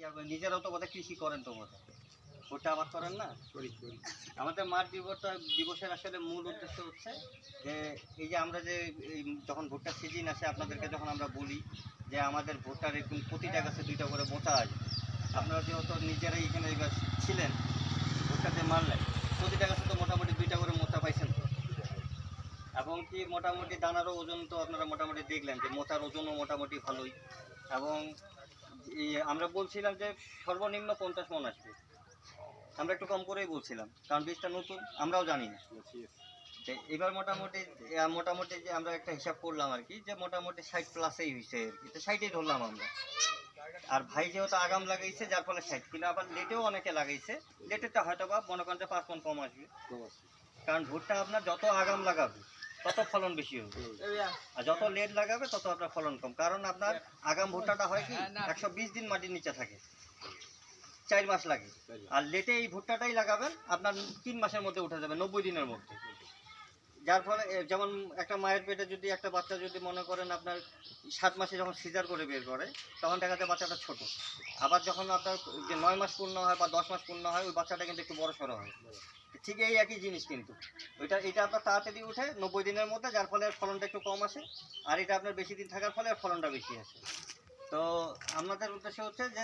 আপনার নিজেরাও তো বোধহয় কৃষি করেন তো বোধহয়, ভুট্টা আবাদ করেন না? আমাদের মাঠ দিবসের আসলে মূল উদ্দেশ্য হচ্ছে যে এই যে আমরা যে যখন ভুট্টার সিজন আসে আপনাদেরকে যখন আমরা বলি যে আমাদের ভুট্টার এরকম প্রতিটা গাছে 2টা করে মোচা আসবে, আপনারা যেহেতু নিজেরাই এখানে এবার ছিলেন ভুট্টাতে মারলেন, প্রতিটা গাছে তো মোটামুটি 2টা করে মোচা পাইছেন তো, এবং কি মোটামুটি দানারও ওজন তো আপনারা মোটামুটি দেখলেন যে মোচার ওজনও মোটামুটি ভালোই, এবং আমরা বলছিলাম যে সর্বনিম্ন 50 মণ আসবে, আমরা একটু কম করেই বলছিলাম কারণ বীজটা নতুন আমরাও জানি না। এবার মোটামুটি যে আমরা একটা হিসাব করলাম আর কি, যে মোটামুটি 60+ হয়েছে আর কি, তো 60ই ধরলাম আমরা। আর ভাই যেহেতু আগাম লাগাইছে যার ফলে 60 কিলো, আবার লেটেও অনেকে লাগাইছে, লেটেরটা হয়তো বা মনে করেন যে 5 মণ কম আসবে, কারণ ভুট্টা আপনার যত আগাম লাগাবে তত ফলন বেশি হবে, আর যত লেট লাগাবে তত আপনার ফলন কম, কারণ আপনার আগাম ভুট্টাটা হয় কি 120 দিন মাটির নিচে থাকে, 4 মাস লাগে, আর লেটে এই ভুট্টাটাই লাগাবেন আপনার 3 মাসের মধ্যে উঠে যাবে, 90 দিনের মধ্যে। যার ফলে যেমন একটা মায়ের পেটে যদি একটা বাচ্চা যদি মনে করেন আপনার 7 মাসে যখন সিজার করে বের করে তখন দেখা যায় বাচ্চাটা ছোট, আবার যখন আপনার যে 9 মাস পূর্ণ হয় বা 10 মাস পূর্ণ হয় ওই বাচ্চাটা কিন্তু একটু বড় সড়ো হয়, ঠিক এই একই জিনিস কিন্তু এটা আপনার তাড়াতাড়ি উঠে 90 দিনের মধ্যে, যার ফলে ফলনটা একটু কম আসে, আর এটা আপনার বেশি দিন থাকার ফলে ফলনটা বেশি আসে। তো আমাদের উদ্দেশ্য হচ্ছে যে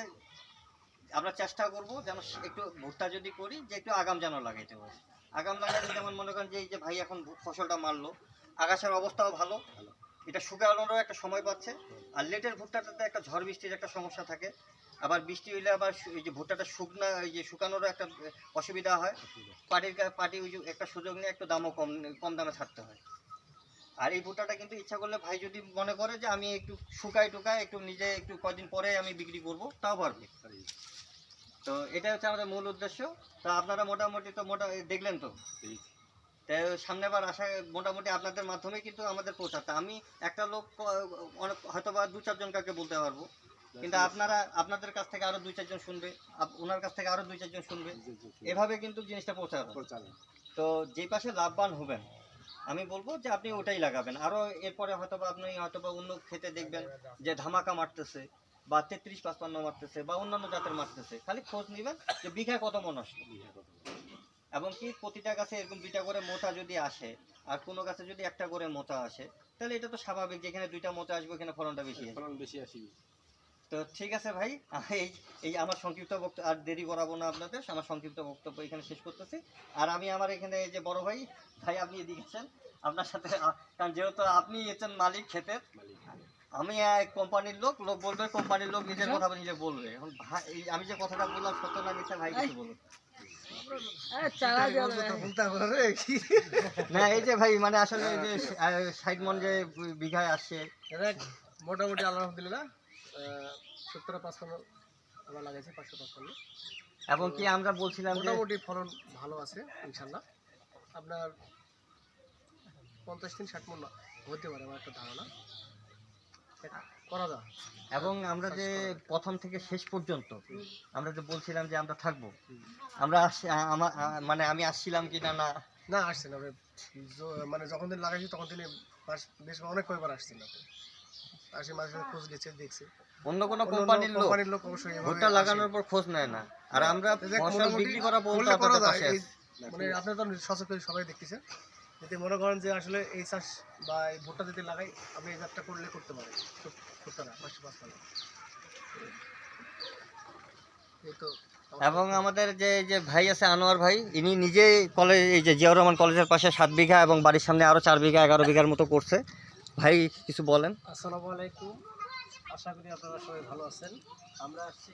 আমরা চেষ্টা করব যেন একটু ভুট্টা যদি করি যে একটু আগাম যেন লাগাইতে হয়, আগাম লাগাইতে যেমন মনে করেন যে এই যে ভাই এখন ফসলটা মারলো, আগাছার অবস্থাও ভালো, এটা শুকানোরও একটা সময় পাচ্ছে, আর লেটের ভুট্টাটাতে একটা ঝড় বৃষ্টির একটা সমস্যা থাকে, আবার বৃষ্টি হইলে আবার এই যে ভুট্টাটা শুকানোরও একটা অসুবিধা হয়, পাটি ওই যে একটা সুযোগ নিয়ে একটু দামও কম দামে ছাড়তে হয়। আর এই ভুট্টাটা কিন্তু ইচ্ছা করলে ভাই যদি মনে করে যে আমি একটু টুকায় একটু নিজে একটু কদিন পরে আমি বিক্রি করব তাও পারবে। তো এটা হচ্ছে আমাদের মূল উদ্দেশ্য। তা আপনারা মোটামুটি তো দেখলেন তো, তাই সামনেবার আশা মোটামুটি আপনাদের মাধ্যমে কিন্তু আমাদের পৌঁছাতে, আমি একটা লোক অনেক হয়তো বা 2-4 জন কাউকে বলতে পারবো, কিন্তু আপনাদের কাছ থেকে আরো 2-4 জন শুনবে, ওনার কাছ থেকে আরো 2-4 জন শুনবে, এভাবে কিন্তু জিনিসটা পৌঁছাবে। তো যে পাশে লাভবান হবেন আমি বলবো যে আপনি ওটাই লাগাবেন, আরো এরপরে আপনি হয়তোবা অন্য ক্ষেতে দেখবেন যে ধামাকা মারতেছে বা 33-55 মারতেছে বা অন্যান্য জাতের মারতেছে, খালি খোঁজ নেবেন যে বিঘায় কত মণ আসে, এবং কি প্রতিটা গাছে এরকম 2টা করে মোচা যদি আসে আর কোনো গাছে যদি একটা করে মোচা আসে তাহলে এটা তো স্বাভাবিক, যেখানে 2টা মোচা আসবে ওখানে ফলনটা বেশি আসবে। তো ঠিক আছে ভাই, এই আমার সংক্ষিপ্ত বক্তব্য আর দেরি করাবো না আপনাদের, আমার সংক্ষিপ্ত বক্তব্য এখানে শেষ করতেছি। আর আমি আমার এখানে এই যে বড় ভাই আপনি এদিকে আছেন, আপনার সাথে কারণ যেহেতু আপনি এসেছেন মালিক ক্ষেতের, আমি কোম্পানির লোক বলবে, কোম্পানির লোক নিজের কথা নিজে বলবে। এখন ভাই আমি যে কথাটা বললাম সত্য না মিথ্যা ভাই কিছু বলুন। না এই যে ভাই মানে আসলে এই যে 60 মণ যে বিঘায় আসছে মোটামুটি আলহামদুলিল্লাহ 70-55 আমরা লাগাইছি, 555, এবং কি আমরা বলছিলাম মোটামুটি ফলন ভালো আছে ইনশাল্লাহ, আপনার 50-60 মণ হতে পারে আমার একটা ধারণা, করা যায়। এবং আমরা যে প্রথম থেকে শেষ পর্যন্ত আমরা যে বলছিলাম যে আমরা থাকবো, আমরা মানে আমি আসছিলাম কি না না আসছেন আপনি, মানে যখন দিন লাগাইছি তখন দিনে বেশ অনেক কয়েকবার আসছেন আপনি, আসে মাঝে খোঁজ গেছে দেখছে, অন্য কোনো কোম্পানির লোক অবশ্যই ভুট্টা লাগানোর পর খোঁজ নেয় না, আর আমরা ফসল বিক্রি করা পর্যন্ত আপনাদের পাশে আছি। মানে আপনি তো সচেতন সবাই দেখতেছেন, যদি মনে করেন যে আসলে এই চাষ বা এই ভুট্টা যদি লাগাই আপনি এই চাষটা করতে পারেন, ভুট্টাটা 555। এই তো এবং আমাদের যে ভাই আছে আনোয়ার ভাই, ইনি নিজে কলেজ এই যে জিয়াউর রহমান কলেজের পাশে 7 বিঘা এবং বাড়ির সামনে আরো 4 বিঘা 11 বিঘার মতো করছে। ভাই কিছু বলেন। আসসালামু আলাইকুম, আশা করি আপনারা সবাই ভালো আছেন। আমরা আসছি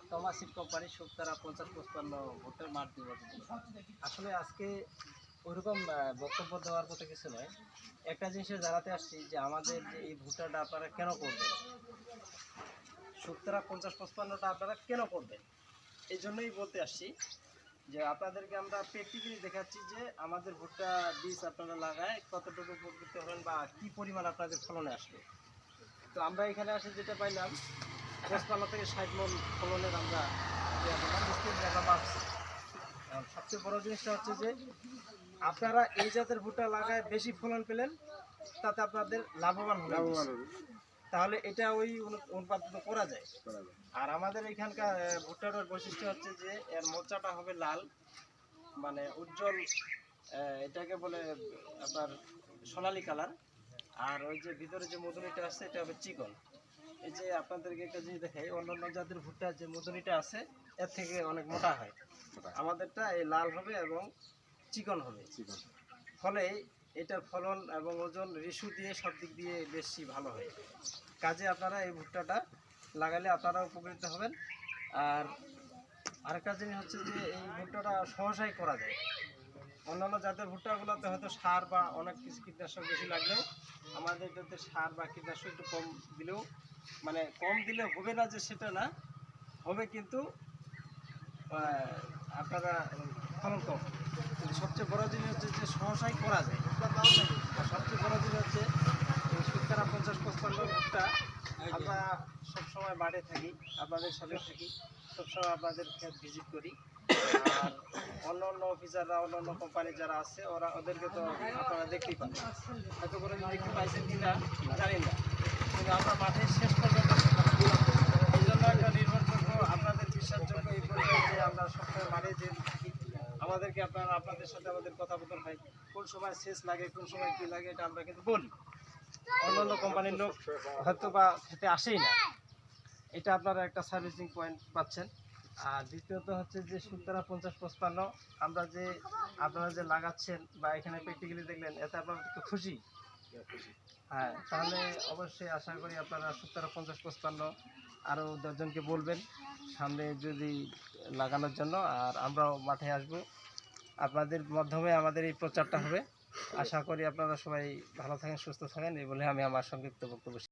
টমাসিড কোম্পানি শুকতারা 50-55 ভুট্টার মাঠ দিব। আসলে আজকে ওইরকম বক্তব্য দেওয়ার মতো কিছু নয়, একটা জিনিসে জানাতে আসছি যে আমাদের যে এই ভুট্টাটা আপনারা কেন করবেন, শুকতারা 50-55টা আপনারা কেন করবেন, এই জন্যই বলতে আসছি যে আপনাদেরকে আমরা প্র্যাকটিক্যালি দেখাচ্ছি যে আমাদের ভুট্টা বীজ আপনারা লাগায় কতটুকু উপকৃত হবেন বা কী পরিমাণ আপনাদের ফলনে আসবে। তো আমরা এখানে আসে যেটা পাইলাম 55 থেকে 60 মণ ফলনের আমরা পাচ্ছি। সবচেয়ে বড় জিনিসটা হচ্ছে যে আপনারা এই জাতের ভুট্টা লাগায় বেশি ফলন পেলেন, তাতে আপনাদের লাভবান হবে। তাহলে এটা ওই অনুপাতে করা যায়। আর আমাদের এখানকার ভুট্টাটার বৈশিষ্ট্য হচ্ছে যে এর মোচাটা হবে লাল, মানে উজ্জ্বল, এটাকে বলে আপনার সোনালী কালার। আর ওই যে ভিতরে যে মধুরিটা আছে এটা হবে চিকন। এই যে আপনাদেরকে একটা জিনিস দেখাই, অন্যান্য জাতের ভুট্টা যে মধুরিটা আছে এর থেকে অনেক মোটা হয়, আমাদেরটা এই লাল হবে এবং চিকন হবে। ফলে এটার ফলন এবং ওজন রিসু দিয়ে সব দিক দিয়ে বেশি ভালো হয়। কাজে আপনারা এই ভুট্টাটা লাগালে আপনারা উপকৃত হবেন। আর আরেকটা জিনিস হচ্ছে যে এই ভুট্টাটা সহসাই করা যায়। অন্যান্য জাতের ভুট্টাগুলোতে হয়তো সার বা অনেক কিছু কীটনাশক বেশি লাগলেও আমাদের এটাতে সার বা কীটনাশক একটু কম দিলেও, মানে কম দিলে হবে না যে সেটা না, হবে কিন্তু আপনারা ফলন কম। কিন্তু সবচেয়ে বড় জিনিস হচ্ছে যে সহসাই করা যায়। আর সবচেয়ে বড় জিনিস হচ্ছে এই সুতরাং 50-55 ভুট্টা আমরা সবসময় মাঠে থাকি, আপনাদের সাথে থাকি, সবসময় আপনাদের ক্ষেত ভিজিট করি। আর অন্য অন্য অফিসাররা, অন্য অন্য কোম্পানি যারা আছে ওদেরকে তো আপনারা দেখতেই পান, হয়তো করে দেখতে পাইছেন কিনা জানি না, কিন্তু আমরা মাঠে শেষ পর্যন্ত এই জন্য একটা নির্ভরযোগ্য, আপনাদের বিশ্বাসযোগ্য এই পর্যায়ে যে আমরা সবসময় মাঠে যে থাকি, আমাদেরকে আপনাদের সাথে আমাদের কথোপকথন হয়, কোন সময় সেচ লাগে, কোন সময় কী লাগে, এটা আমরা কিন্তু বলি। অন্যান্য কোম্পানির লোক হয়তো বা খেতে আসেই না, এটা আপনারা একটা সার্ভিসিং পয়েন্ট পাচ্ছেন। আর দ্বিতীয়ত হচ্ছে যে সুতরা 50-55 আমরা যে আপনারা যে লাগাচ্ছেন বা এখানে প্র্যাকটিক্যালি দেখলেন, এতে আপনারা একটু খুশি? হ্যাঁ, তাহলে অবশ্যই আশা করি আপনারা সুতরা 50-55 আরও 10 জনকে বলবেন সামনে যদি লাগানোর জন্য। আর আমরাও মাঠে আসব, আপনাদের মাধ্যমে আমাদের এই প্রচারটা হবে। আশা করি আপনারা সবাই ভালো থাকেন, সুস্থ থাকেন, এই বলে আমি আমার সংক্ষিপ্ত বক্তব্য